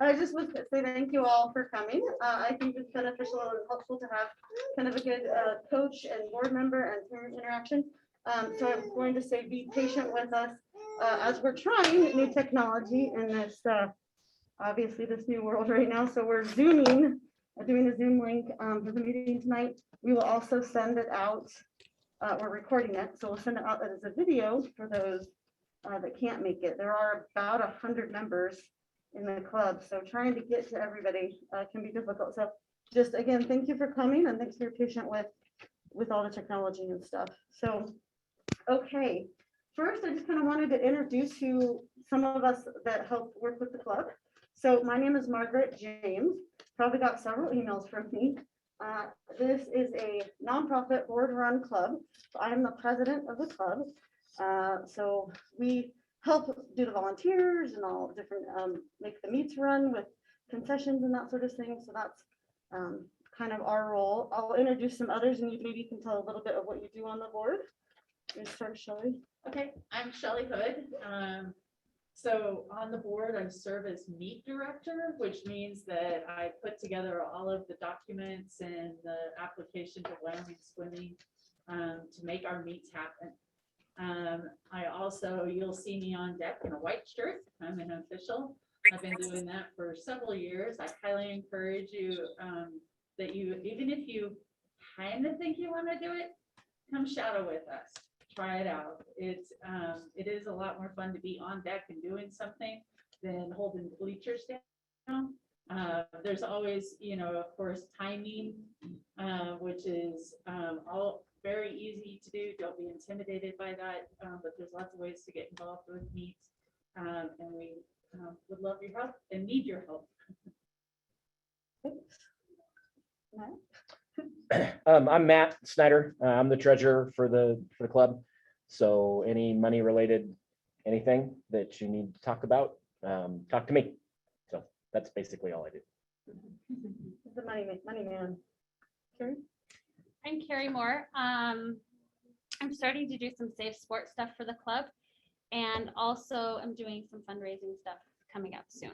I just want to say thank you all for coming. I think it's beneficial and helpful to have kind of a good coach and board member and parent interaction. So I'm going to say be patient with us as we're trying new technology in this, obviously this new world right now. So we're Zooming, doing a Zoom link for the meeting tonight. We will also send it out. We're recording it, so we'll send it out as a video for those that can't make it. There are about 100 members in the club, so trying to get to everybody can be difficult. So just again, thank you for coming and thanks for your patience with all the technology and stuff. So, okay, first I just kind of wanted to introduce who some of us that help work with the club. So my name is Margaret James. Probably got several emails from me. This is a nonprofit board-run club. So I am the president of the club. So we help do the volunteers and all different, make the meets run with concessions and that sort of thing. So that's kind of our role. I'll introduce some others and you maybe can tell a little bit of what you do on the board. Let's start, Shelley. Okay, I'm Shelley Hood. So on the board, I serve as meet director, which means that I put together all of the documents and the application to Wyoming Swimming to make our meets happen. I also, you'll see me on deck in a white shirt. I'm an official. I've been doing that for several years. I highly encourage you that you, even if you kind of think you want to do it, come shadow with us. Try it out. It is a lot more fun to be on deck and doing something than holding bleachers down. There's always, you know, of course, timing, which is all very easy to do. Don't be intimidated by that. But there's lots of ways to get involved with meets, and we would love your help and need your help. I'm Matt Snyder. I'm the treasurer for the club. So any money related, anything that you need to talk about, talk to me. So that's basically all I do. The money man. Carrie? I'm Carrie Moore. I'm starting to do some safe sports stuff for the club, and also I'm doing some fundraising stuff coming up soon.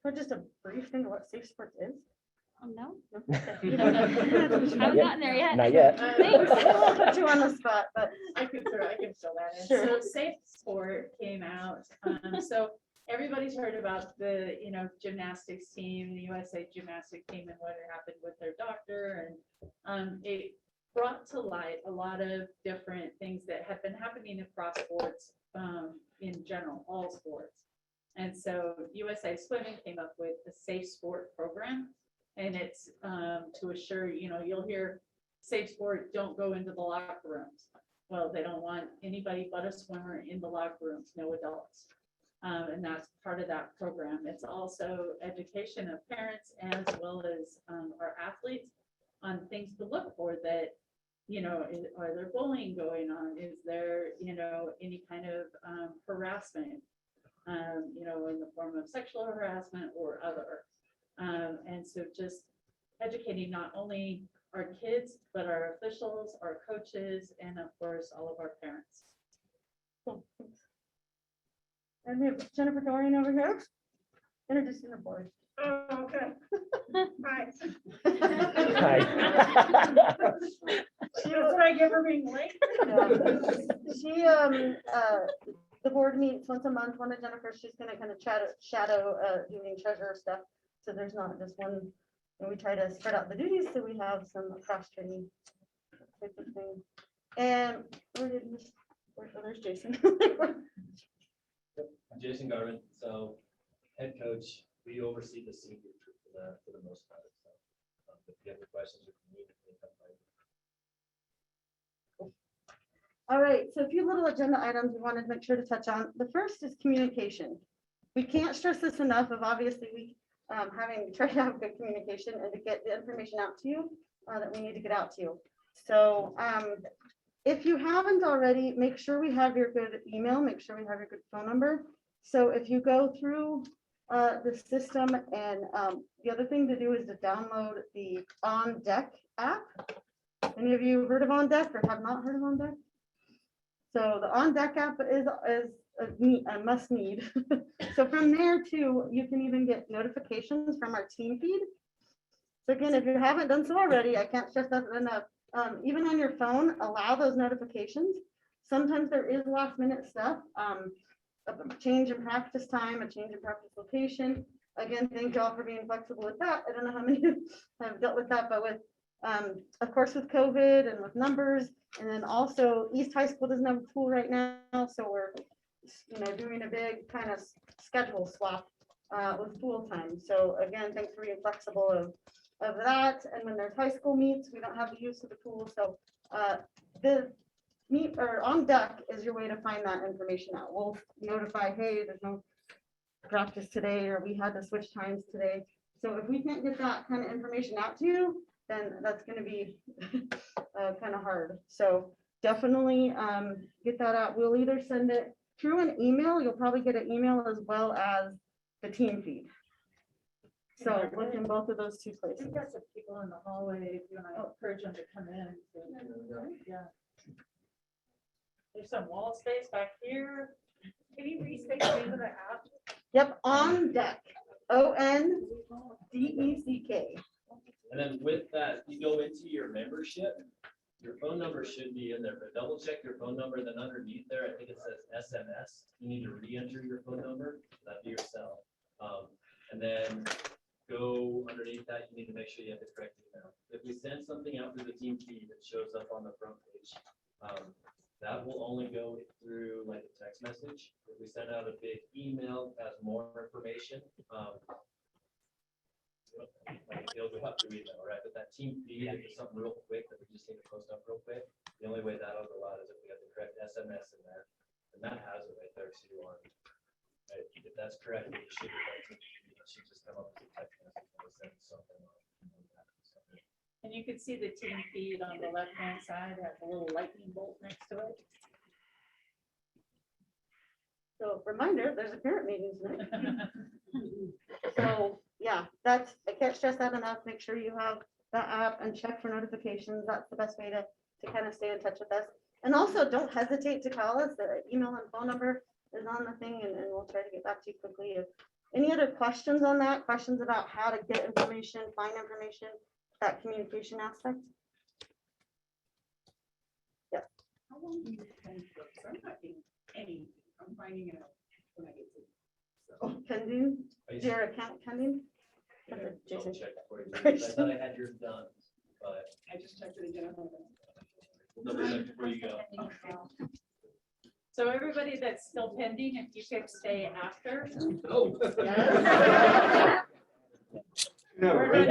For just a brief thing of what safe sports is. Oh, no? You I don't know. haven't gotten there yet. Not yet. Thanks. We'll put you on the spot, but I can fill that in. Sure. So Safe Sport came out. So everybody's heard about the, you know, gymnastics team, the USA gymnastics team, and what happened with their doctor, and it brought to light a lot of different things that have been happening across sports in general, all sports. And so USA Swimming came up with a safe sport program, and it's to assure, you know, you'll hear safe sport, don't go into the locker rooms. Well, they don't want anybody but a swimmer in the locker rooms, no adults. And that's part of that program. It's also education of parents as well as our athletes on things to look for that, you know, are there bullying going on? Is there, you know, any kind of harassment, you know, in the form of sexual harassment or other. And so just educating not only our kids, but our officials, our coaches, and of course, all of our parents. cool. Thanks. And we have Jennifer Dorian over here. Introducing the board. Oh, okay. Hi. Hi. That's what I get for being late. She the board meets once a month. One of Jennifer, she's gonna kind of shadow doing treasurer stuff. So there's not just one, and we try to spread out the duties so we have some cross training type of thing. And there's Jason. I'm Jason Garvin, so head coach. We oversee the senior troop for the most part. So if you have any questions, you can come by. All right, so a few little agenda items we wanted to make sure to touch on. The first is communication. We can't stress this enough of obviously we having try to have good communication and to get the information out to you that we need to get out to you. So if you haven't already, make sure we have your good email, make sure we have your good phone number. So if you go through the system, and the other thing to do is to download the On Deck app. Any of you heard of On Deck or have not heard of On Deck? So the On Deck app is a must need. So from there too, you can even get notifications from our team feed. So again, if you haven't done so already, I can't stress that enough. Even on your phone, allow those notifications. Sometimes there is last minute stuff, a change in practice time, a change in practice location. Again, thank you all for being flexible with that. I don't know how many have dealt with that, but with, of course, with COVID and with numbers, and then also East High School doesn't have a pool right now, so we're, doing a big kind of schedule swap with pool time. So again, thanks for being flexible of that. And when there's high school meets, we don't have the use of the pool, so the meet or on deck is your way to find that information out. We'll notify, hey, there's no practice today, or we had to switch times today. So if we can't get that kind of information out to you, then that's going to be kind of hard. So definitely get that out. We'll either send it through an email. You'll probably get an email as well as the team feed. So look in both of those two places. We've got some people in the hallway, if you want to encourage them to come in. So, yeah. There's some wall space back here. Can you restate the name of the app? Yep, on deck. ONDECK. And then with that, you go into your membership, your phone number should be in there, but double check your phone number. Then underneath there, I think it says SMS. You need to re-enter your phone number. That'd be your cell. And then go underneath that. You need to make sure you have the correct email. If we send something out through the team feed that shows up on the front page, that will only go through like a text message. If we send out a big email that has more information, it'll go up through email, right? But that team feed, if it's something real quick that we just need to post up real quick, the only way that'll go out is if we have the correct SMS in there, and that has it right there too on. Right? If that's correct, it should be that team feed. It should just come up with a text message and send something on. And you can see the team feed on the left-hand side, has a little lightning bolt next to it. So reminder, there's a parent meeting tonight. So yeah, I can't stress that enough. Make sure you have that app and check for notifications. That's the best way to kind of stay in touch with us. And also don't hesitate to call us. The email and phone number is on the thing, and we'll try to get back to you quickly. If any other questions on that, questions about how to get information, find information, that communication aspect. Yep. How long do you spend for, I'm not getting any, I'm finding out when I get to. So, Pending, is your account pending? Yeah, That's a I'll Jason check for you. I thought I had yours done, but I just checked it again. we'll double check before you go. So everybody that's still pending, if you could stay after. Oh. We're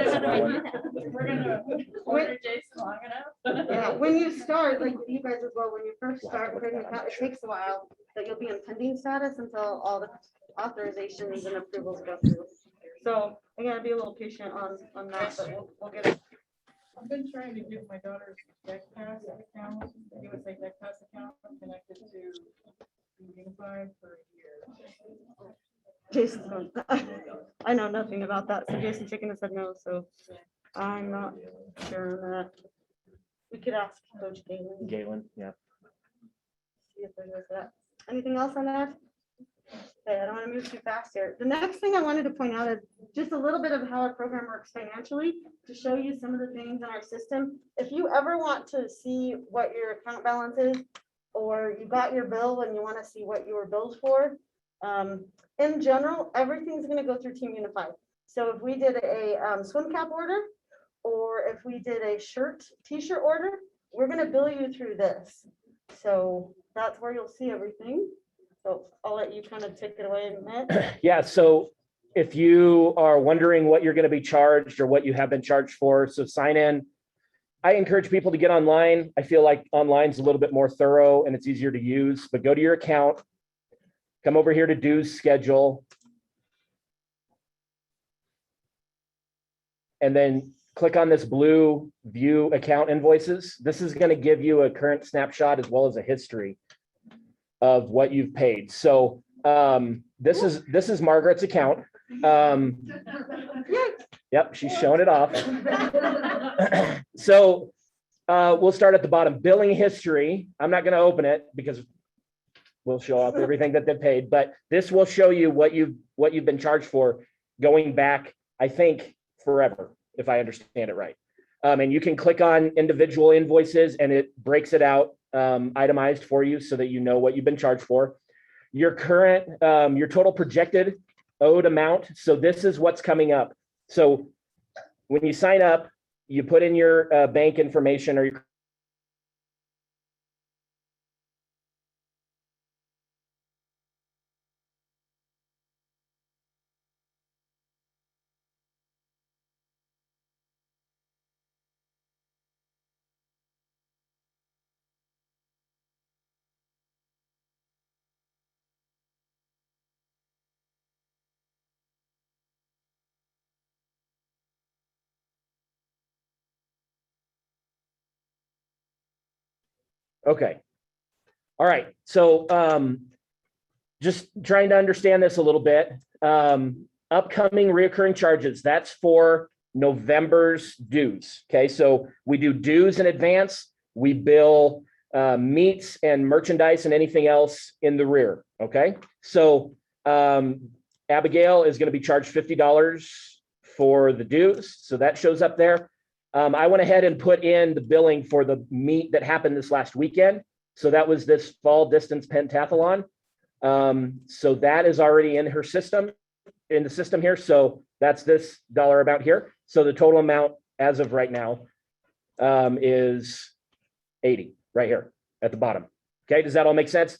gonna order Jason long enough. Yeah, when you start, like you guys as well, when you first start creating an account, it takes a while, but you'll be in pending status until all the authorizations and approvals go through. So I gotta be a little patient on that, but we'll get it. I've been trying to get my daughter's DeckPass account, USA DeckPass account connected to Unified for a year. Jason's going, I know nothing about that, so Jason shaking his head no, so I'm not sure on that. We could ask Coach Galen. Galen, yeah. See if there's that. Anything else on that? Okay, I don't want to move too fast here. The next thing I wanted to point out is just a little bit of how our program works financially to show you some of the things in our system. If you ever want to see what your account balance is, or you got your bill and you want to see what you were billed for, in general, everything's going to go through Team Unified. So if we did a swim cap order, or if we did a t-shirt order, we're going to bill you through this. So that's where you'll see everything. So I'll let you kind of take it away in a minute. Yeah, so if you are wondering what you're going to be charged or what you have been charged for, so sign in. I encourage people to get online. I feel like online's a little bit more thorough and it's easier to use, but go to your account, come over here to dues schedule, and then click on this blue view account invoices. This is going to give you a current snapshot as well as a history of what you've paid. So this is Margaret's account. Yep, she's showing it off. So we'll start at the bottom. Billing history. I'm not going to open it because will show up everything that they've paid, but this will show you what you've been charged for going back, I think, forever, if I understand it right. And you can click on individual invoices and it breaks it out itemized for you so that you know what you've been charged for. Your current, your total projected owed amount. So this is what's coming up. So when you sign up, you put in your bank information or your okay. All right. So just trying to understand this a little bit. Upcoming reoccurring charges, that's for November's dues. Okay, so we do dues in advance. We bill meats and merchandise and anything else in the rear. Okay, so Abigail is going to be charged $50 for the dues. So that shows up there. I went ahead and put in the billing for the meet that happened this last weekend. So that was this fall distance pentathlon. So that is already in her system, in the system here. So that's this dollar amount here. So the total amount as of right now is 80 right here at the bottom. Okay, does that all make sense?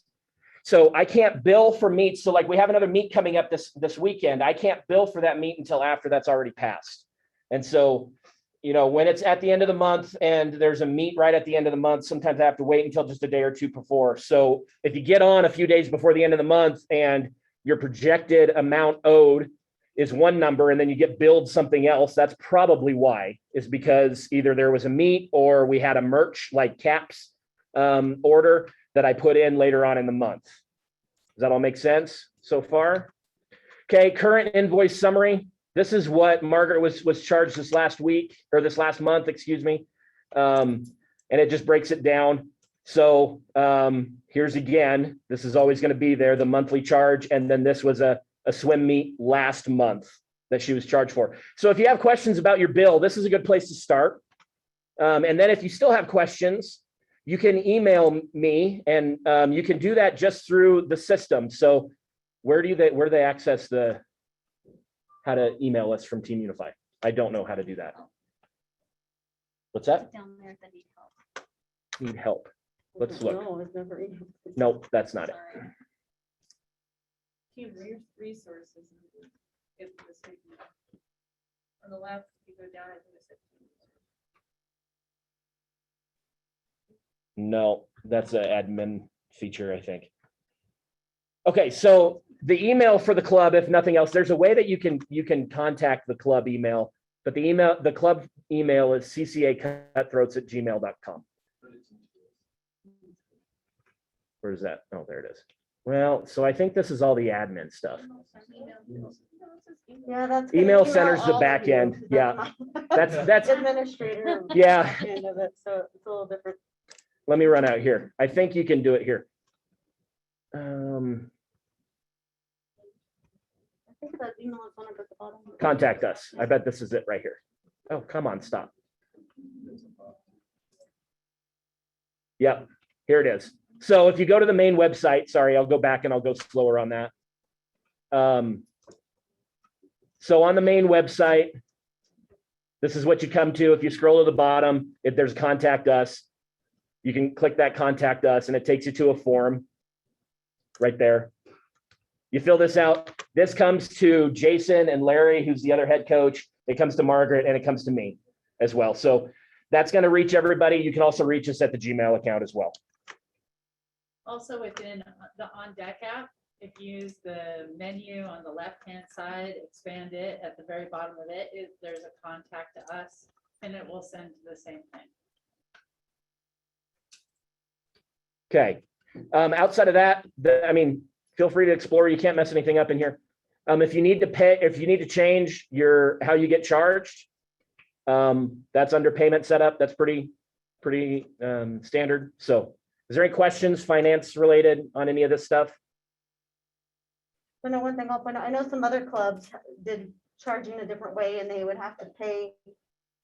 So I can't bill for meat. So like we have another meet coming up this weekend. I can't bill for that meet until after that's already passed. And so, you know, when it's at the end of the month and there's a meet right at the end of the month, sometimes I have to wait until just a day or two before. So if you get on a few days before the end of the month and your projected amount owed is one number and then you get billed something else, that's probably why, is because either there was a meet or we had a merch like caps order that I put in later on in the month. Does that all make sense so far? Okay, current invoice summary. This is what Margaret was charged this last week, or this last month, excuse me. And it just breaks it down. So here's again, this is always going to be there, the monthly charge. And then this was a swim meet last month that she was charged for. So if you have questions about your bill, this is a good place to start. And then if you still have questions, you can email me, and you can do that just through the system. So where do they access how to email us from Team Unify? I don't know how to do that. What's that? Down there at the details. Need help. Let's look. No, it's never. Nope, that's not it. Sorry. Team resources. It's the same. On the left, you go down, I think it said team resources. No, that's an admin feature, I think. Okay, so the email for the club, if nothing else, there's a way that you can contact the club email, but the club email is ccacutthroats@gmail.com. Where's that? Oh, there it is. Well, so I think this is all the admin stuff. Yeah, that's. Email center's the back end. Yeah, that's Administrator. yeah. End of it, so it's a little different. Let me run out here. I think you can do it here. I think that email is one up at the bottom. Contact us. I bet this is it right here. Oh, come on, stop. Yep, here it is. So if you go to the main website, sorry, I'll go back and I'll go slower on that. So on the main website, this is what you come to. If you scroll to the bottom, if there's contact us, you can click that contact us and it takes you to a form right there. You fill this out. This comes to Jason and Larry, who's the other head coach. It comes to Margaret and it comes to me as well. So that's going to reach everybody. You can also reach us at the Gmail account as well. Also within the On Deck app, if you use the menu on the left-hand side, expand it, at the very bottom of it, there's a contact to us, and it will send the same thing. Okay. Outside of that, feel free to explore. You can't mess anything up in here. If you need to pay, if you need to change how you get charged, that's under payment setup. That's pretty standard. So Is there any questions, finance related on any of this stuff? I know one thing I'll point out, I know some other clubs did charging a different way and they would have to pay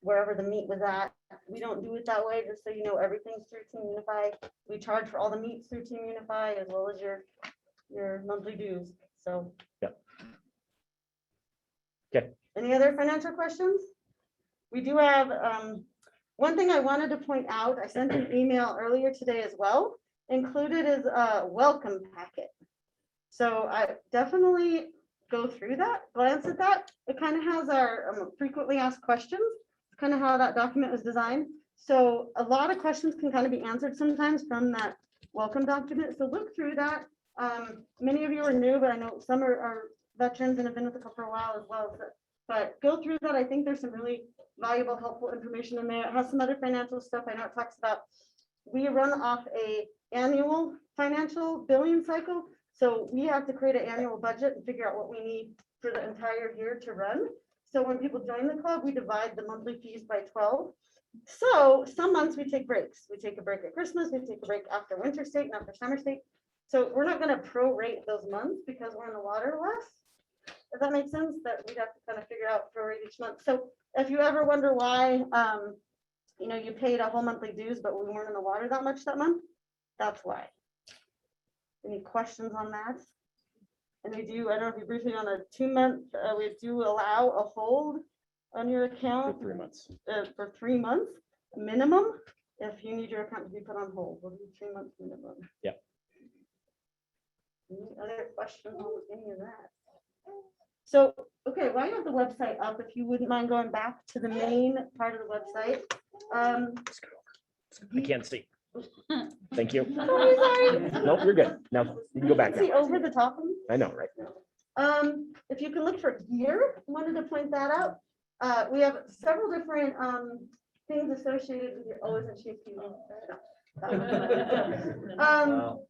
wherever the meet was at. We don't do it that way, just so you know, everything's through Team Unify. We charge for all the meets through Team Unify as well as your monthly dues, so. Yep. Okay. Any other financial questions? We do have, one thing I wanted to point out, I sent an email earlier today as well. Included is a welcome packet. So I definitely go through that, glance at that. It kind of has our frequently asked questions, kind of how that document was designed. So a lot of questions can kind of be answered sometimes from that welcome document. So look through that. Many of you are new, but I know some are veterans and have been with the club for a while as well. But go through that. I think there's some really valuable, helpful information in there. It has some other financial stuff. I know it talks about, we run off a annual financial billing cycle. So we have to create an annual budget and figure out what we need for the entire year to run. So when people join the club, we divide the monthly fees by 12. So some months we take breaks. We take a break at Christmas, we take a break after winter state and after summer state. So we're not gonna prorate those months because we're in the water less. Does that make sense? That we'd have to kind of figure out prorate each month. So if you ever wonder why, you know, you paid a whole monthly dues, but we weren't in the water that much that month, that's why. Any questions on that? And we do, I don't know if you briefly on a 2-month, we do allow a hold on your For account 3 months. for 3 months minimum. If you need your account to be put on hold, we'll do 3 months minimum. Yep. Any other questions on any of that? So, okay, while you have the website up, if you wouldn't mind going back to the main part of the website. I can't see. Thank you. Sorry. Nope, you're good. Now you can go back See now. over the top of me? I know, right? If you can look for gear, wanted to point that out. We have several different things associated with your, oh, isn't she cute?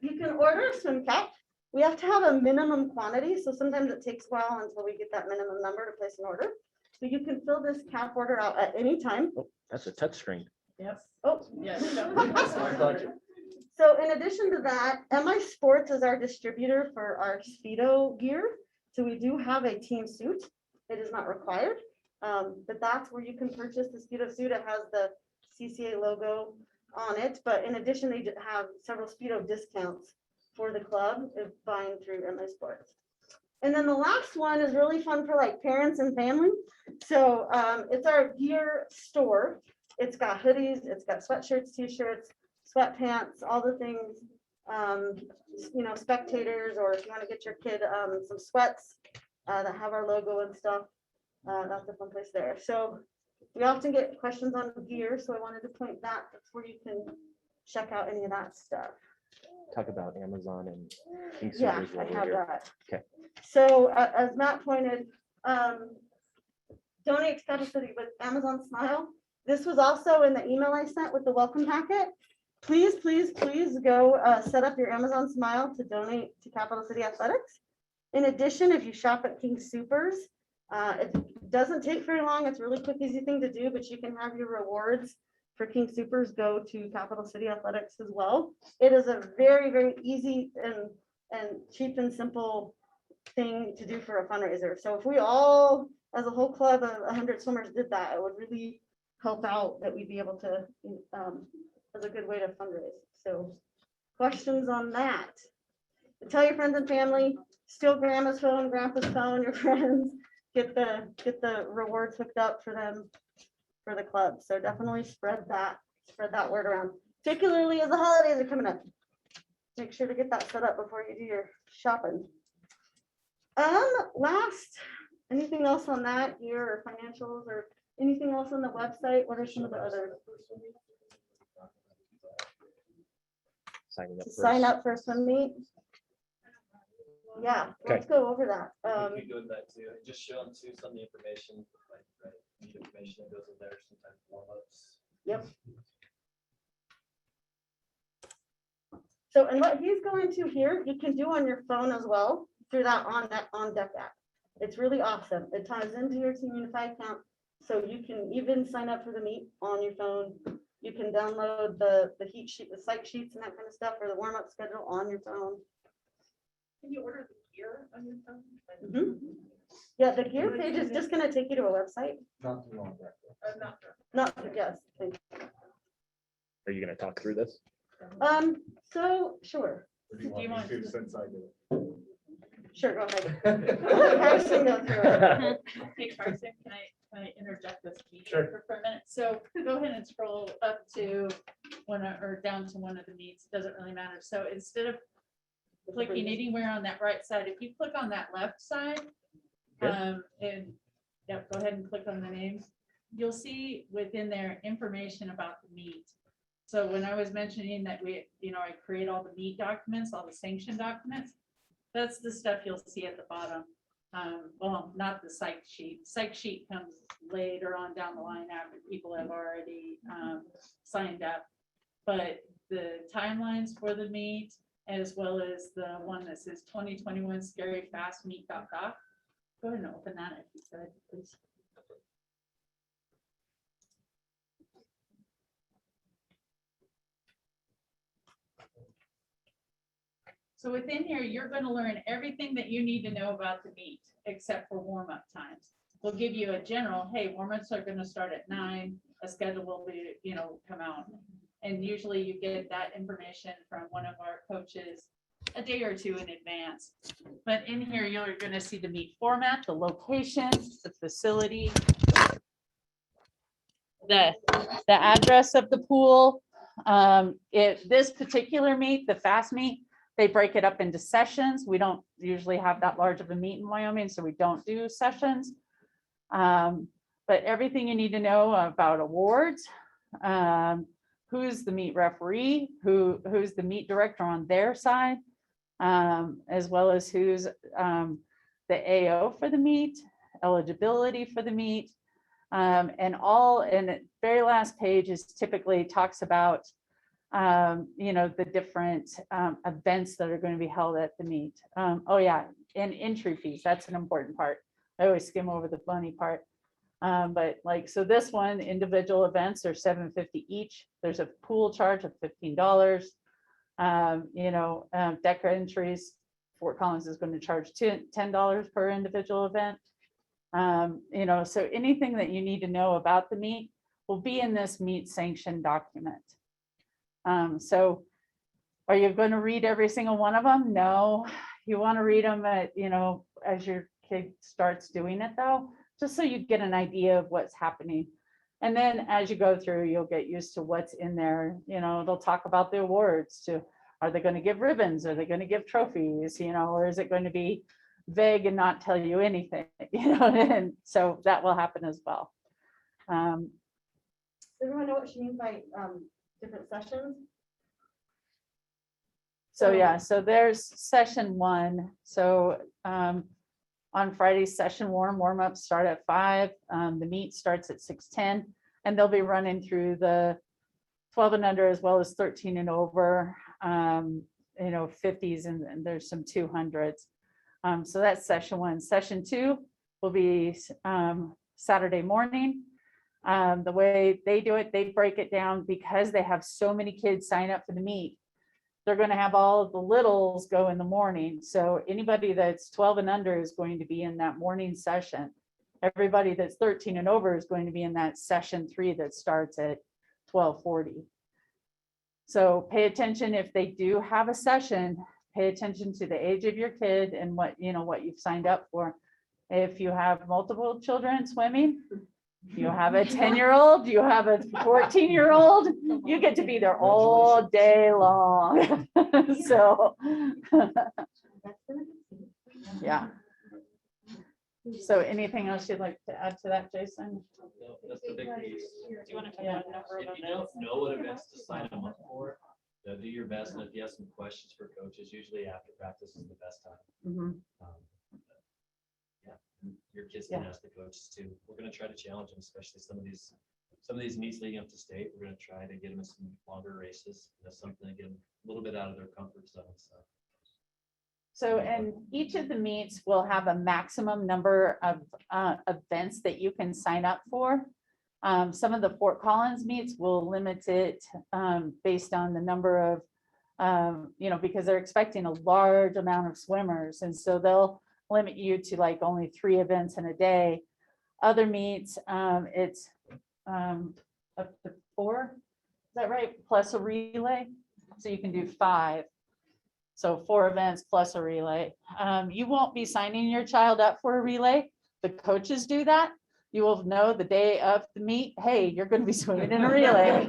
You can order a swim cap. We have to have a minimum quantity, so sometimes it takes a while until we get that minimum number to place an order. So you can fill this cap order out at any time. Oh, that's a touch screen. Yes. Oh. Yes. So in addition to that, MI Sports is our distributor for our Speedo gear. So we do have a team suit. It is not required, but that's where you can purchase the Speedo suit. It has the CCA logo on it, but in addition, they have several Speedo discounts for the club if buying through MI Sports. And then the last one is really fun for like parents and family. So it's our gear store. It's got hoodies, it's got sweatshirts, t-shirts, sweatpants, all the things, you know, spectators, or if you want to get your kid some sweats that have our logo and stuff, that's a fun place there. So we often get questions on gear, so I wanted to point that, that's where you can check out any of that stuff. Talk about Amazon and King Yeah, Supers I while we're have here. that. Okay. So as Matt pointed, donate to Capital City with Amazon Smile. This was also in the email I sent with the welcome packet. Please, please, please go set up your Amazon Smile to donate to Capital City Athletics. In addition, if you shop at King Supers, it doesn't take very long. It's a really quick, easy thing to do, but you can have your rewards for King Supers go to Capital City Athletics as well. It is a very, very easy and cheap and simple thing to do for a fundraiser. So if we all, as a whole club of 100 swimmers did that, it would really help out that we'd be able to, as a good way to fundraise. So questions on that? Tell your friends and family, steal grandma's phone, grandpa's phone, your friends, get the rewards hooked up for them for the club. So definitely spread that word around, particularly as the holidays are coming up. Make sure to get that set up before you do your shopping. Last, anything else on that here, or financials, or anything else on the website? What are some of the other? Signing up. To first. sign up for a swim meet? Yeah, Okay. let's go over that. We could go with that too, just show them too some of the information, like, right, the information that goes in there, sometimes warm-ups. Yep. So, and what he's going to here, you can do on your phone as well through that on deck app. It's really awesome. It ties into your Team Unified account, so you can even sign up for the meet on your phone. You can download the heat sheet, the site sheets and that kind of stuff, or the warm-up schedule on your phone. Can you order the gear on your phone? Mhm. Yeah, the gear page is just gonna take you to a website. Not. Not, yes, thank Are you gonna talk through this? you. So, sure, Do you want to- Since I did it. sure, go ahead. Let Carson go through it. Hey, Carson, can I interject this meeting Sure. for a minute? So go ahead and scroll up to or down to one of the meets, doesn't really matter. So instead of clicking anywhere on that right side, if you click on that left side, Okay. and yeah, go ahead and click on the names, you'll see within there information about the meet. So when I was mentioning that I create all the meet documents, all the sanction documents, that's the stuff you'll see at the bottom. Well, not the psych sheet. Psych sheet comes later on down the line after people have already signed up. But the timelines for the meet, as well as the one that says 2021 Scary Fast Meet.doc. Go ahead and open that if you could, please. So within here, you're going to learn everything that you need to know about the meet, except for warm-up times. We'll give you a general, hey, warm-ups are going to start at 9, a schedule will be, come out. And usually you get that information from one of our coaches a day or two in advance. But in here, you're going to see the meet format, the location, the facility, the address of the pool. This particular meet, the fast meet, they break it up into sessions. We don't usually have that large of a meet in Wyoming, so we don't do sessions. But everything you need to know about awards, who's the meet referee, who's the meet director on their side, as well as who's the AO for the meet, eligibility for the meet, and the very last page is typically talks about the different events that are going to be held at the meet. Oh yeah, and entry fees, that's an important part. I always skim over the funny part. But so this one, individual events are $7.50 each. There's a pool charge of $15. Deck entries, Fort Collins is going to charge $10 per individual event. So anything that you need to know about the meet will be in this meet sanction document. So are you going to read every single one of them? No, you want to read them as your kid starts doing it though, just so you get an idea of what's happening. And then as you go through, you'll get used to what's in there. They'll talk about the awards too. Are they going to give ribbons? Are they going to give trophies? Or is it going to be vague and not tell you anything? And so that will happen as well. Does everyone know what she means by different sessions? So yeah, so there's session 1. So on Friday, session warm-up start at 5. The meet starts at 6:10, and they'll be running through the 12 and under as well as 13 and over, 50s, and there's some 200s. So that's session 1. Session 2 will be Saturday morning. The way they do it, they break it down because they have so many kids sign up for the meet. They're going to have all of the littles go in the morning. So anybody that's 12 and under is going to be in that morning session. Everybody that's 13 and over is going to be in that session 3 that starts at 12:40. So pay attention if they do have a session, pay attention to the age of your kid and what you've signed up for. If you have multiple children swimming, you have a 10-year-old, you have a 14-year-old, you get to be there all day long. So, yeah. So anything else you'd like to add to that, Jason? No, that's the big piece. Do you want to talk Yeah. about number of If you events? don't know what events to sign them up for, do your best, and if you have some questions for coaches, usually after practice is the best time. Mhm. Yeah, your kids can ask the coaches too. We're gonna try to challenge them, especially some of these meets leading up to state. We're gonna try to get them in some longer races, something to get them a little bit out of their comfort zone, so. So, and each of the meets will have a maximum number of events that you can sign up for. Some of the Fort Collins meets will limit it based on the number of, because they're expecting a large amount of swimmers. And so they'll limit you to like only 3 events in a day. Other meets, it's up to 4, is that right? Plus a relay. So you can do 5. So 4 events plus a relay. You won't be signing your child up for a relay. The coaches do that. You will know the day of the meet, hey, you're going to be swimming in a relay.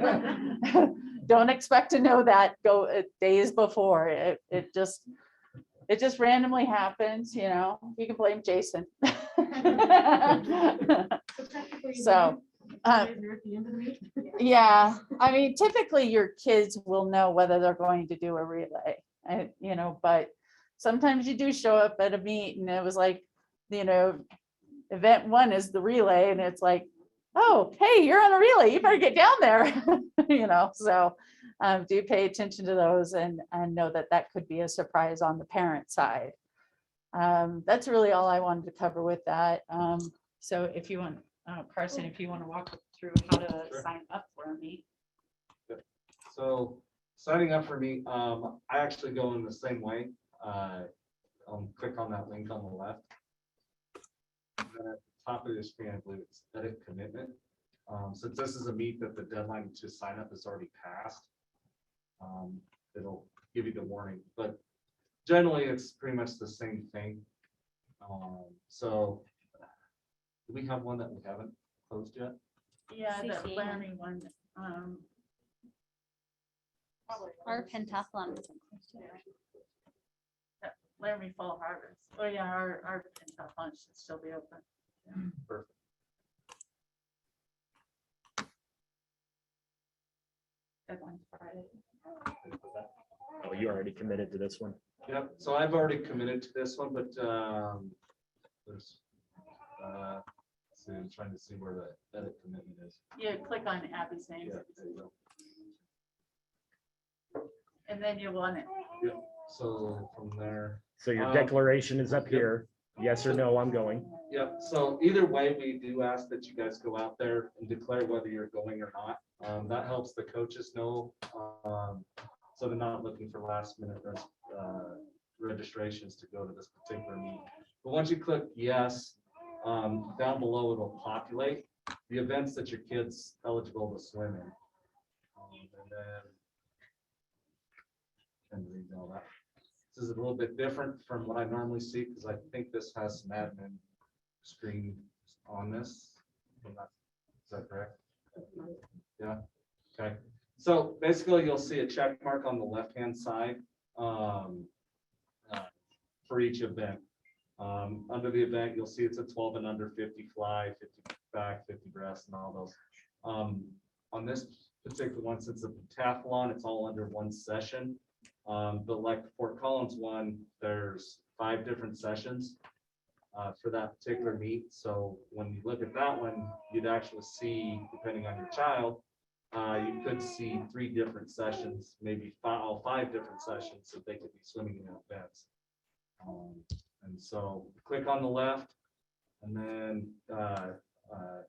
Don't expect to know that days before. It just randomly happens, you can blame Jason. So, yeah, I mean, typically your kids will know whether they're going to do a relay, but sometimes you do show up at a meet and it was like, event 1 is the relay and it's like, oh, hey, you're on a relay, you better get down there. So do pay attention to those and know that could be a surprise on the parent side. That's really all I wanted to cover with that. So if you want, Carson, if you want to walk through how to sign up for a meet. So signing up for me, I actually go in the same way. Click on that link on the left. And then at the top of your screen, I believe it's edit commitment. Since this is a meet that the deadline to sign up is already passed, it'll give you the warning, but generally it's pretty much the same thing. So do we have one that we haven't closed yet? Yeah, that CCA. Laramie one. Our pentathlon. Laramie Fall Harvest. Oh yeah, our pentathlon should still be open. Perfect. Deadline's Friday. Oh, you already committed to this one? Yep, so I've already committed to this one, but there's so I'm trying to see where the edit commitment is. Yeah, click on Abby's name. Yeah, there you go. And then you want it. Yep, so from there. So your declaration is up here. Yes or no, I'm going. Yep, so either way, we do ask that you guys go out there and declare whether you're going or not. That helps the coaches know, so they're not looking for last minute registrations to go to this particular meet. But once you click yes, down below it'll populate the events that your kid's eligible to swim in. And then and read all that. This is a little bit different from what I normally see because I think this has some admin screen on this. Is that correct? Yeah. Okay. So basically, you'll see a check mark on the left-hand side for each event. Under the event, you'll see it's a 12 and under 50 fly, 50 back, 50 breast, and all those. On this particular one, since it's a pentathlon, it's all under one session. But like the Fort Collins one, there's 5 different sessions for that particular meet. So when you look at that one, you'd actually see, depending on your child, you could see 3 different sessions, maybe all 5 different sessions that they could be swimming in events. And so click on the left and then to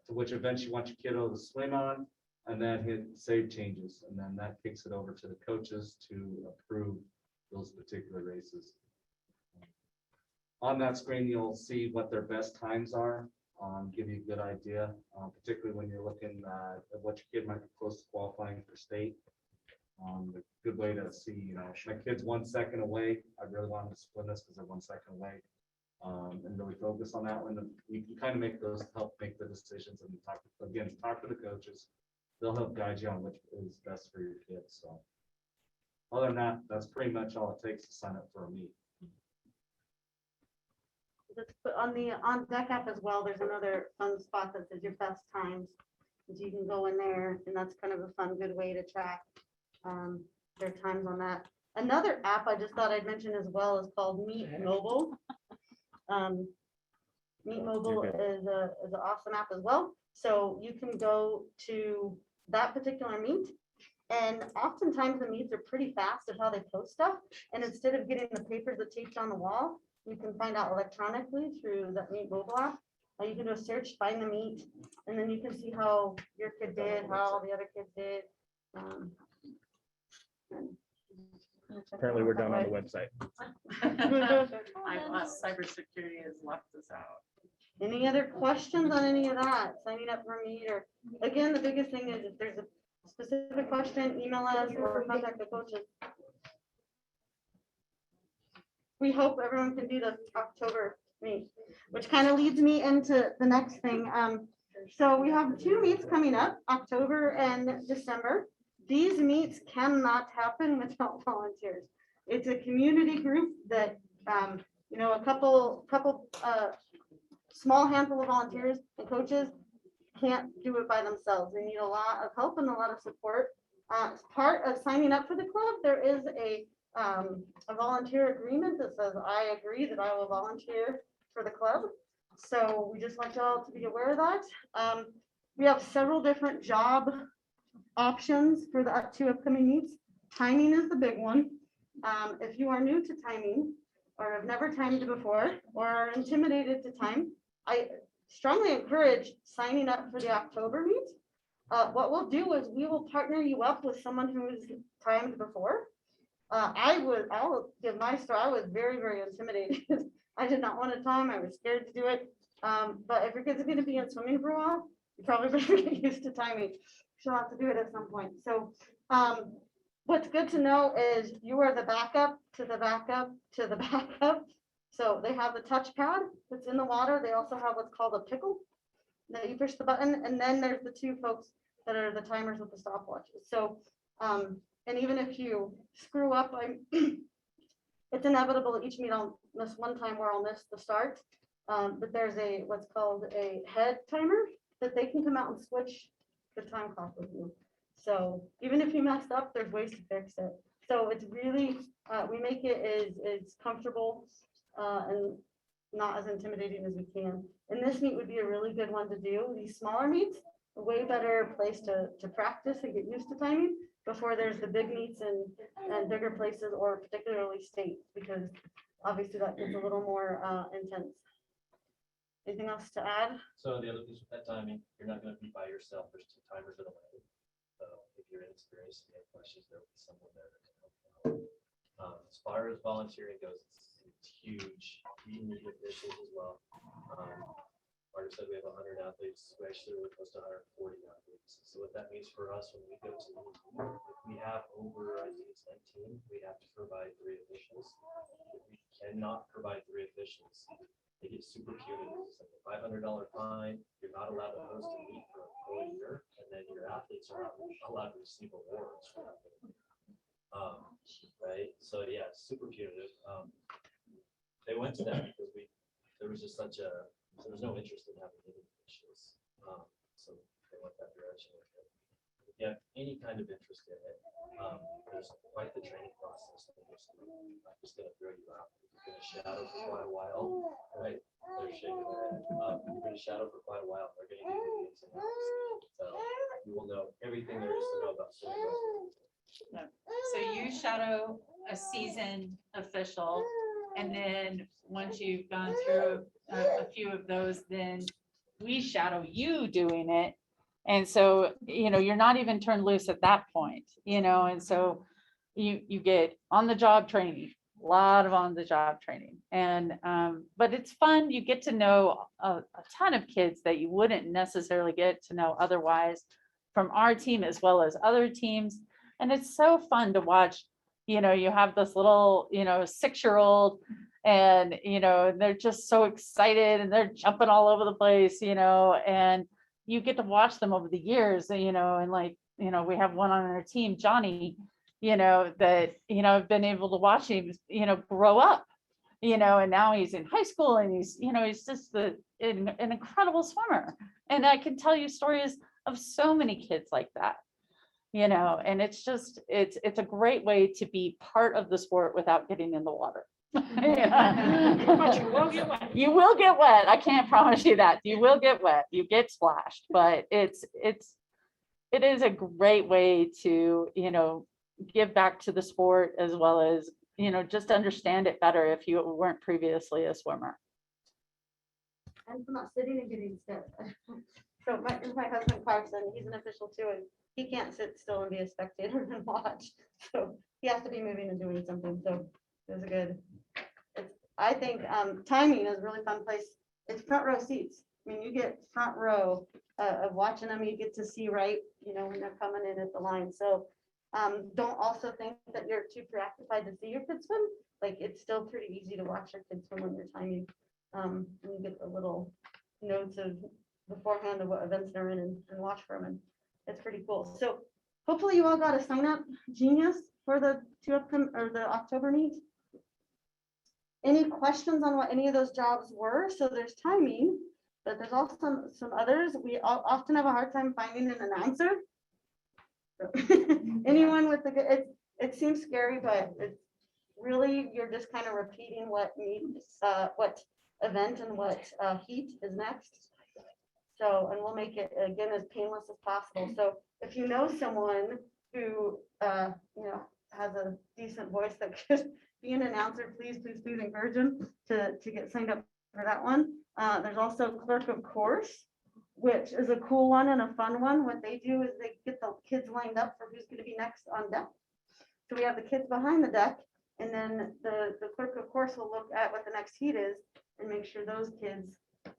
which events you want your kiddo to swim on, and then hit save changes. And then that kicks it over to the coaches to approve those particular races. On that screen, you'll see what their best times are, give you a good idea, particularly when you're looking at what your kid might be close to qualifying for state. A good way to see, my kid's 1 second away. I really want to swim this because they're 1 second away, and really focus on that one. And you can kind of make those, help make the decisions, and talk to the coaches. They'll help guide you on which is best for your kids. So other than that, that's pretty much all it takes to sign up for a meet. On deck app as well, there's another fun spot that says your best times. So you can go in there, and that's kind of a fun, good way to track their times on that. Another app I just thought I'd mention as well is called Meet Mobile. Meet Mobile is an awesome app as well. So you can go to that particular meet, and oftentimes the meets are pretty fast of how they post stuff. And instead of getting the papers that taped on the wall, you can find out electronically through that Meet Mobile app. You can do a search, find the meet, and then you can see how your kid did, how the other kids did. And- Apparently we're done on the website. I lost cybersecurity has locked us out. Any other questions on any of that? Signing up for a meet, or again, the biggest thing is if there's a specific question, email us or contact the coaches. We hope everyone can do the October meet, which kind of leads me into the next thing. So we have 2 meets coming up, October and December. These meets cannot happen without volunteers. It's a community group that, you know, a couple, small handful of volunteers and coaches can't do it by themselves. They need a lot of help and a lot of support. As part of signing up for the club, there is a volunteer agreement that says, I agree that I will volunteer for the club. So we just want y'all to be aware of that. We have several different job options for the 2 upcoming meets. Timing is the big one. If you are new to timing or have never timed before or are intimidated to time, I strongly encourage signing up for the October meet. What we'll do is we will partner you up with someone who has timed before. I'll give my story. I was very, very intimidated. I did not want to time. I was scared to do it. But if your kids are going to be in swimming for a while, you probably better get used to timing. She'll have to do it at some point. So what's good to know is you are the backup to the backup to the backup. So they have the touchpad that's in the water. They also have what's called a pickle that you push the button. And then there's the 2 folks that are the timers with the stopwatches. So, and even if you screw up, it's inevitable that each meet I'll miss one time where I'll miss the start. But there's what's called a head timer that they can come out and switch the time clock with you. So even if you messed up, there's ways to fix it. So it's really, we make it as comfortable and not as intimidating as we can. And this meet would be a really good one to do. These smaller meets, a way better place to practice and get used to timing before there's the big meets and bigger places, or particularly state, because obviously that gets a little more intense. Anything else to add? So the other piece with that timing, you're not gonna be by yourself. There's 2 timers in the way. So if you're inexperienced and you have questions, there will be someone there that can help you out. As far as volunteering goes, it's huge. We need officials as well. Like I said, we have 100 athletes. We actually were close to 140 athletes. So what that means for us when we go to, if we have over, I think it's 19, we have to provide 3 officials. If we cannot provide 3 officials, they get super punitive. It's like a $500 fine. You're not allowed to host a meet for a whole year, and then your athletes are not allowed to receive awards for that. Right? So yeah, super punitive. They went to that because there was just there was no interest in having any officials. So they went that direction with it. If you have any kind of interest in it, there's quite the training process. I'm just gonna throw you out. You're gonna shadow for quite a while, right? They're shaking their head. You're gonna shadow for quite a while. They're gonna give you the ins and outs. So you will know everything there is to know about swimming. So you shadow a seasoned official, and then once you've gone through a few of those, then we shadow you doing it. And so, you know, you're not even turned loose at that point, you know, and so you get on the job training, a lot of on the job training. And but it's fun. You get to know a ton of kids that you wouldn't necessarily get to know otherwise from our team as well as other teams. And it's so fun to watch. You know, you have this little, you know, 6-year-old, and, you know, they're just so excited and they're jumping all over the place, you know, and you get to watch them over the years, you know, and like, you know, we have one on our team, Johnny, you know, that, you know, I've been able to watch him, you know, grow up, you know, and now he's in high school and he's, you know, he's just an incredible swimmer. And I can tell you stories of so many kids like that. You know, and it's just, it's a great way to be part of the sport without getting in the water. But you will get wet. You will get wet. I can't promise you that. You will get wet. You get splashed, but it is a great way to, you know, give back to the sport, as well as, you know, just understand it better if you weren't previously a swimmer. and for not sitting and getting stiff. So my husband Clarkson, he's an official too, and he can't sit still and be a spectator and watch. So he has to be moving and doing something. So it was a good. I think timing is a really fun place. It's front row seats. I mean, you get front row of watching them. You get to see right, when they're coming in at the line. So don't also think that you're too preoccupied to see your kids swim. Like it's still pretty easy to watch your kids swim when you're timing. And you get the little notes of beforehand of what events they're in and watch for them. And it's pretty cool. So hopefully you all got a sign up genius for the the October meet. Any questions on what any of those jobs were? So there's timing, but there's also some others. We often have a hard time finding an announcer. Anyone with it seems scary, but it's really, you're just kind of repeating what event and what heat is next. So, and we'll make it again as painless as possible. So if you know someone who has a decent voice that could be an announcer, please encourage them to get signed up for that one. There's also clerk of course, which is a cool one and a fun one. What they do is they get the kids lined up for who's going to be next on deck. So we have the kids behind the deck, and then the clerk of course will look at what the next heat is and make sure those kids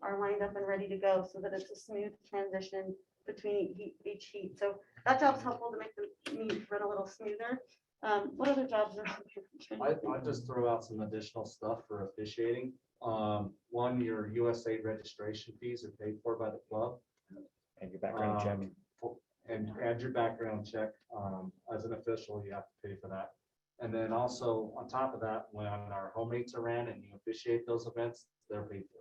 are lined up and ready to go so that it's a smooth transition between each heat. So that job's helpful to make the meet run a little smoother. What other jobs are out there? I'll just throw out some additional stuff for officiating. One, your USA registration fees are paid for by the club. And your background check. And add your background check. As an official, you have to pay for that. And then also on top of that, when our home meets are ran and you officiate those events, they're paid for.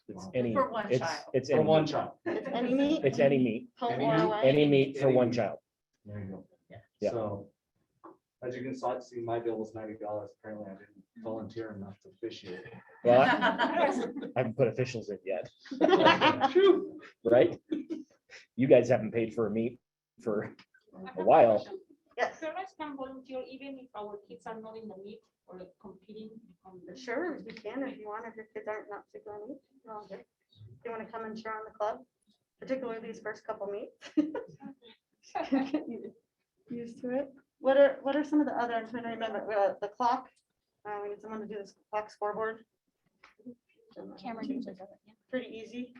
It's any, For one it's, child. it's For any one meet. child. It's any meet, It's any meet, home any or meet, away. any meet for Any one meet. child. There you go. Yeah. So, as you can see, my bill was $90. Apparently I didn't volunteer enough to officiate. Well, I haven't put officials in yet, right? You guys haven't paid for a meet for a while. Yes, Parents can volunteer even if our kids are not in the meet or like competing on the. sure, you can if you want, if your kids aren't not sick on meet. You want to come and cheer on the club, particularly these first couple meets. Get used to it. What are some of the other, I'm trying to remember, the clock, we need someone to do this clock scoreboard. Cameron usually does it, yeah. Pretty easy.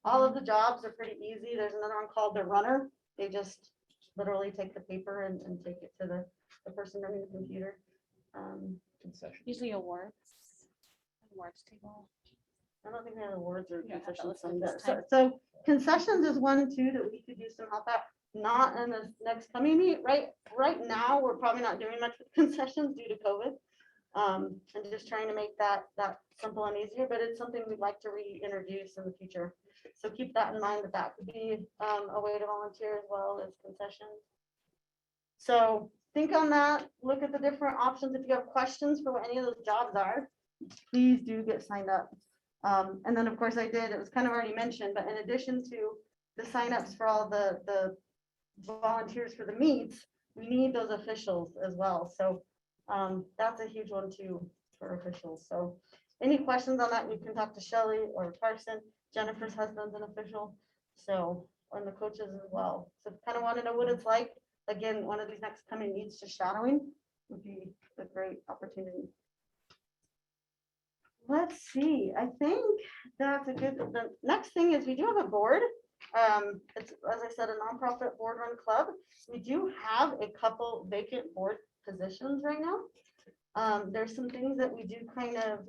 All of the jobs are pretty easy. There's another one called the runner. They just literally take the paper and take it to the person running the computer. Concession. Usually awards table. I don't think they have awards or You don't have that concessions listed on there. this So, time. so concessions is one too that we could use some help at. Not in the next coming meet. Right now, we're probably not doing much with concessions due to COVID. And just trying to make that simple and easier, but it's something we'd like to reintroduce in the future. So keep that in mind, that could be a way to volunteer as well as concessions. So think on that, look at the different options. If you have questions for what any of those jobs are, please do get signed up. And then of course it was kind of already mentioned, but in addition to the signups for all the volunteers for the meets, we need those officials as well. So that's a huge one too for officials. So any questions on that, you can talk to Shelley or Carson. Jennifer's husband's an official. So, and the coaches as well. So kind of want to know what it's like. Again, one of these next coming meets, just shadowing would be a great opportunity. Let's see, I think that's a good, the next thing is we do have a board. It's, as I said, a nonprofit board run club. We do have a couple vacant board positions right now. There's some things that we do kind of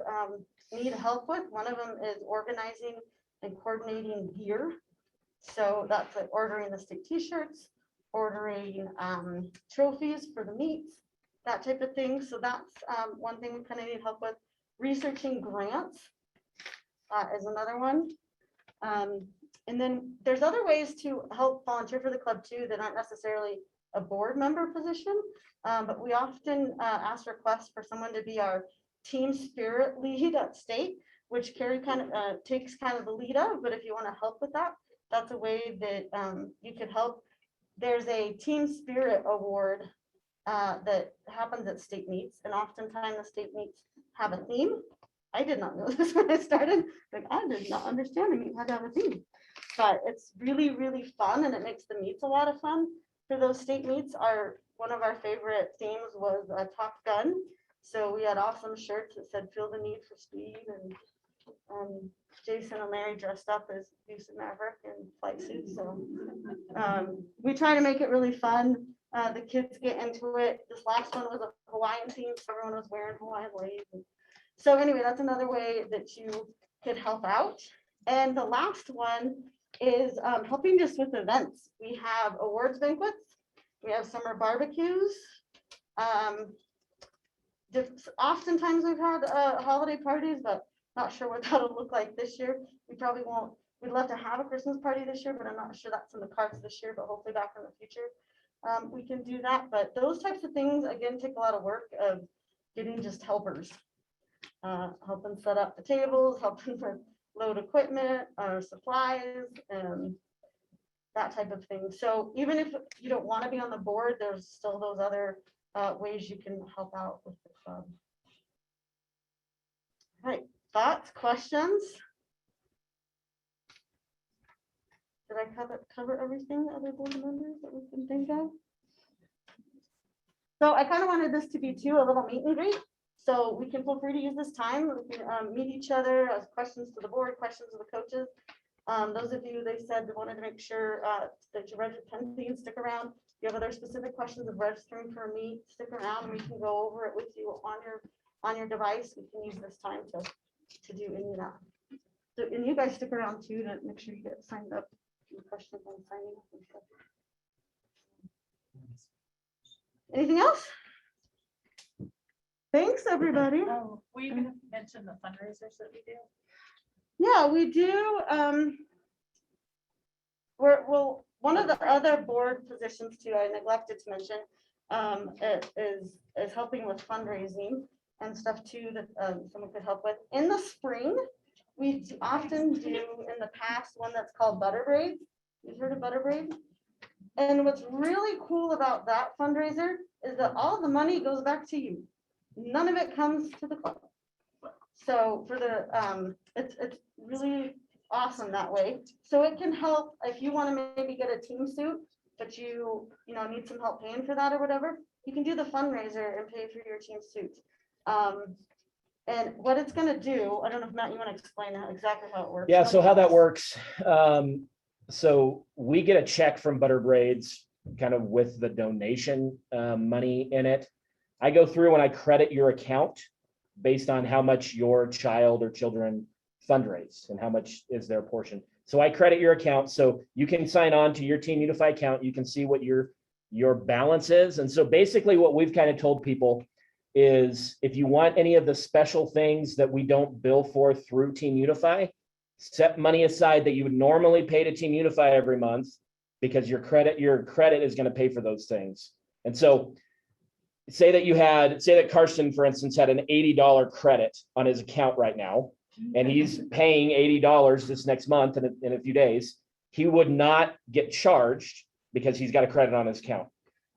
need help with. One of them is organizing and coordinating gear. So that's like ordering the state t-shirts, ordering trophies for the meets, that type of thing. So that's one thing we kind of need help with. Researching grants is another one. And then there's other ways to help volunteer for the club too that aren't necessarily a board member position, but we often ask requests for someone to be our team spirit lead at state, which Carrie kind of takes kind of the lead of, but if you want to help with that, that's a way that you could help. There's a team spirit award that happens at state meets, and oftentimes the state meets have a theme. I did not know this when I started. Like, I did not understand a meet had to have a theme. But it's really, really fun, and it makes the meets a lot of fun. For those state meets, one of our favorite themes was Top Gun. So we had awesome shirts that said "Feel the Need for Speed," and Jason and Larry dressed up as Goose and Maverick in flight suits. So we try to make it really fun. The kids get into it. This last one was a Hawaiian theme, so everyone was wearing Hawaiian leis. So anyway, that's another way that you could help out. And the last one is helping just with events. We have awards banquets. We have summer barbecues. Oftentimes we've had holiday parties, but not sure what that'll look like this year. We probably won't. We'd love to have a Christmas party this year, but I'm not sure that's in the cards this year, but hopefully back in the future. We can do that, but those types of things, again, take a lot of work of getting just helpers. Helping set up the tables, helping with load equipment, supplies, and that type of thing. So even if you don't want to be on the board, there's still those other ways you can help out with the club. All right, thoughts, questions? Did I cover everything, other board members that we can think of? So I kind of wanted this to be too a little meet and greet. So we can feel free to use this time. We can meet each other, ask questions to the board, questions to the coaches. Those of you, they said they wanted to make sure that you register, and stick around. If you have other specific questions of registering for a meet, stick around and we can go over it with you on your device. We can use this time to do any of that. So, and you guys stick around too to make sure you get signed up. Any questions on signing up and stuff. Anything else? Thanks, everybody. Oh, we even mentioned the fundraisers that we do. Yeah, we do. Well, one of the other board positions too, I neglected to mention, is helping with fundraising and stuff too that someone could help with. In the spring, we often do in the past one that's called butter braids. You've heard of butter braids? And what's really cool about that fundraiser is that all the money goes back to you. None of it comes to the club. So for the it's really awesome that way. So it can help if you want to maybe get a team suit, but you need some help paying for that or whatever. You can do the fundraiser and pay for your team suit. And what it's going to do, I don't know if Matt, you want to explain exactly how it works. Yeah, so how that works. So we get a check from Butter Braids kind of with the donation money in it. I go through and I credit your account based on how much your child or children fundraise and how much is their portion. So I credit your account so you can sign on to your Team Unify account. You can see what your balance is. And so basically what we've kind of told people is if you want any of the special things that we don't bill for through Team Unify, set money aside that you would normally pay to Team Unify every month because your credit is going to pay for those things. And so say that Karsten, for instance, had an $80 credit on his account right now, and he's paying $80 this next month in a few days, he would not get charged because he's got a credit on his account.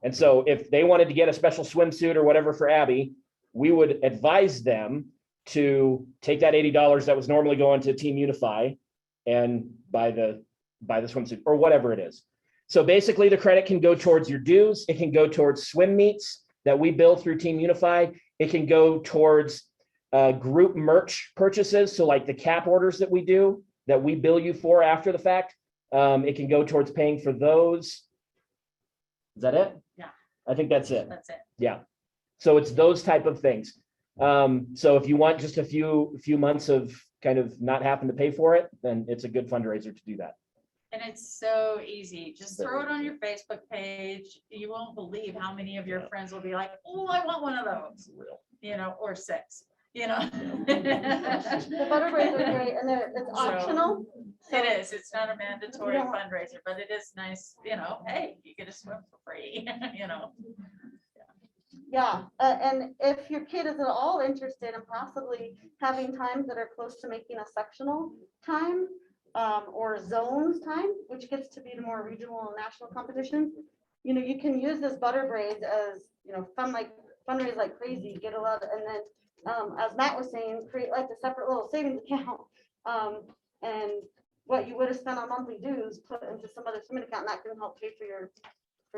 And so if they wanted to get a special swimsuit or whatever for Abby, we would advise them to take that $80 that was normally going to Team Unify and buy the swimsuit or whatever it is. So basically the credit can go towards your dues. It can go towards swim meets that we bill through Team Unify. It can go towards group merch purchases. So like the cap orders that we do that we bill you for after the fact, it can go towards paying for those. Is that it? Yeah. I think that's it. That's it. Yeah. So it's those type of things. So if you want just a few months of kind of not having to pay for it, then it's a good fundraiser to do that. And it's so easy. Just throw it on your Facebook page. You won't believe how many of your friends will be like, oh, I want one of those, or 6, The butter braids are great, and it's optional. So It is. It's not a mandatory Yeah. fundraiser, but it is nice, hey, you get a swim for free, Yeah, and if your kid is at all interested in possibly having times that are close to making a sectional time or zones time, which gets to be the more regional and national competitions, you can use this butter braids as, fundraise like crazy, get a lot, and then as Matt was saying, create like a separate little savings account. And what you would have spent on monthly dues, put into some other swimming account, and that can help pay for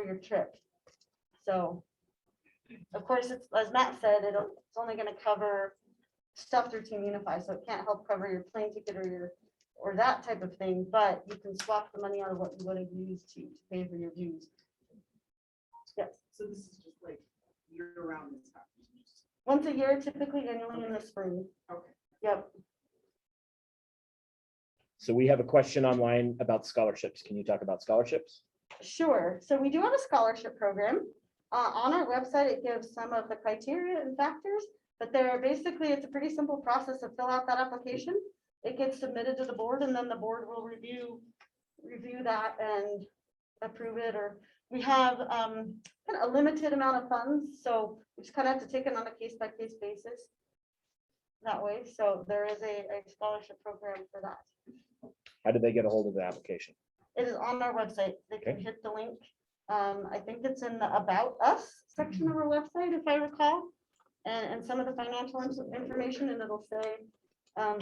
your trip. So, of course, it's, as Matt said, it's only gonna cover stuff through Team Unify, so it can't help cover your plane ticket or that type of thing, but you can swap the money out of what you would have used to pay for your dues. Yes, So this is just like year round this time. once a year, typically annually in the spring. Okay. Yep. So we have a question online about scholarships. Can you talk about scholarships? Sure. So we do have a scholarship program. On our website, it gives some of the criteria and factors, but it's a pretty simple process to fill out that application. It gets submitted to the board, and then the board will review that and approve it. Or we have kind of a limited amount of funds, so we just kind of have to take it on a case-by-case basis that way. So there is a scholarship program for that. How did they get a hold of the application? It is on our website. They can hit the link. I think it's in the About Us section of our website, if I recall, and some of the financial information, and it'll say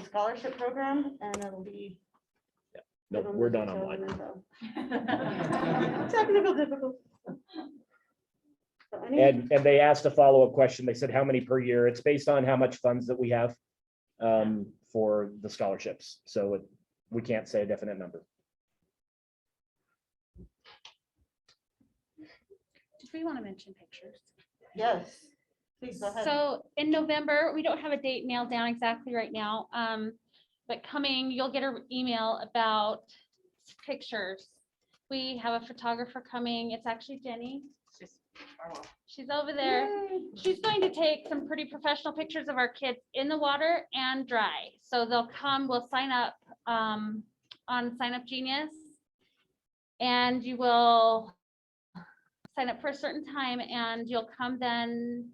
scholarship program, and it'll be. No, it'll we're be done detailed online. info. Technical difficulty. So And they asked a follow-up question. They said, how many per year? It's based on how much funds that we have for the scholarships. So we can't say a definite number. Did we want to mention pictures? Yes, please go ahead. So in November, we don't have a date nailed down exactly right now. But coming, you'll get an email about pictures. We have a photographer coming. It's actually Jenny. She's over there. She's going to take some pretty professional pictures of our kids in the water and dry. So they'll come, we'll sign up on Sign Up Genius. And you will sign up for a certain time, and you'll come then,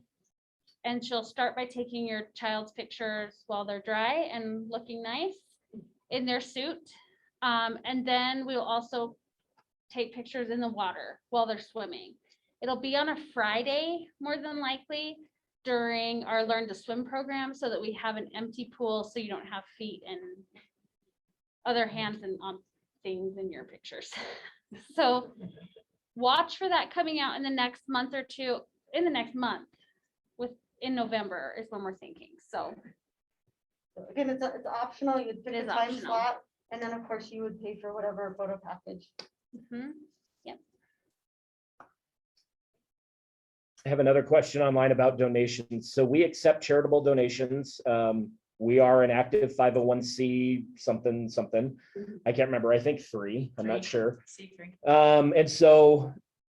and she'll start by taking your child's pictures while they're dry and looking nice in their suit. And then we'll also take pictures in the water while they're swimming. It'll be on a Friday, more than likely, during our Learn to Swim program, so that we have an empty pool, so you don't have feet and other hands and on things in your pictures. So watch for that coming out in the next month or two, in the next month, in November is when we're thinking. So Again, it's optional. You'd pick It a is time optional. slot, and then of course you would pay for whatever photo package. mhm. I have another question online about donations. So we accept charitable donations. We are an active 501c something. I can't remember. I think 3. I'm not sure. C3. And so,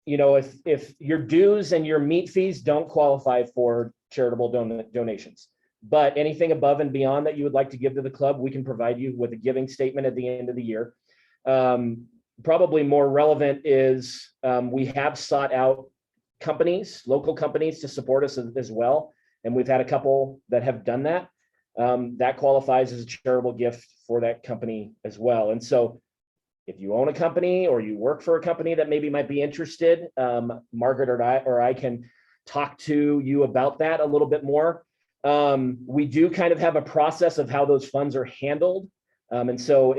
you know, if your dues and your meet fees don't qualify for charitable donations, but anything above and beyond that you would like to give to the club, we can provide you with a giving statement at the end of the year. Probably more relevant is we have sought out local companies to support us as well. And we've had a couple that have done that. That qualifies as a charitable gift for that company as well. And so if you own a company or you work for a company that maybe might be interested, Margaret or I can talk to you about that a little bit more. We do kind of have a process of how those funds are handled. And so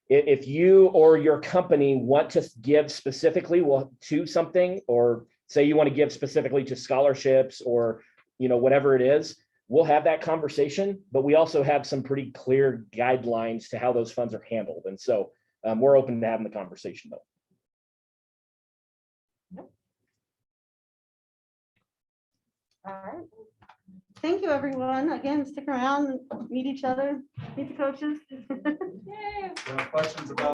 if you or your company want to give specifically to something, or say you want to give specifically to scholarships or, you know, whatever it is, we'll have that conversation, but we also have some pretty clear guidelines to how those funds are handled. And so we're open to having the conversation though. All right. Thank you, everyone. Again, stick around, meet each other, meet the coaches. Questions about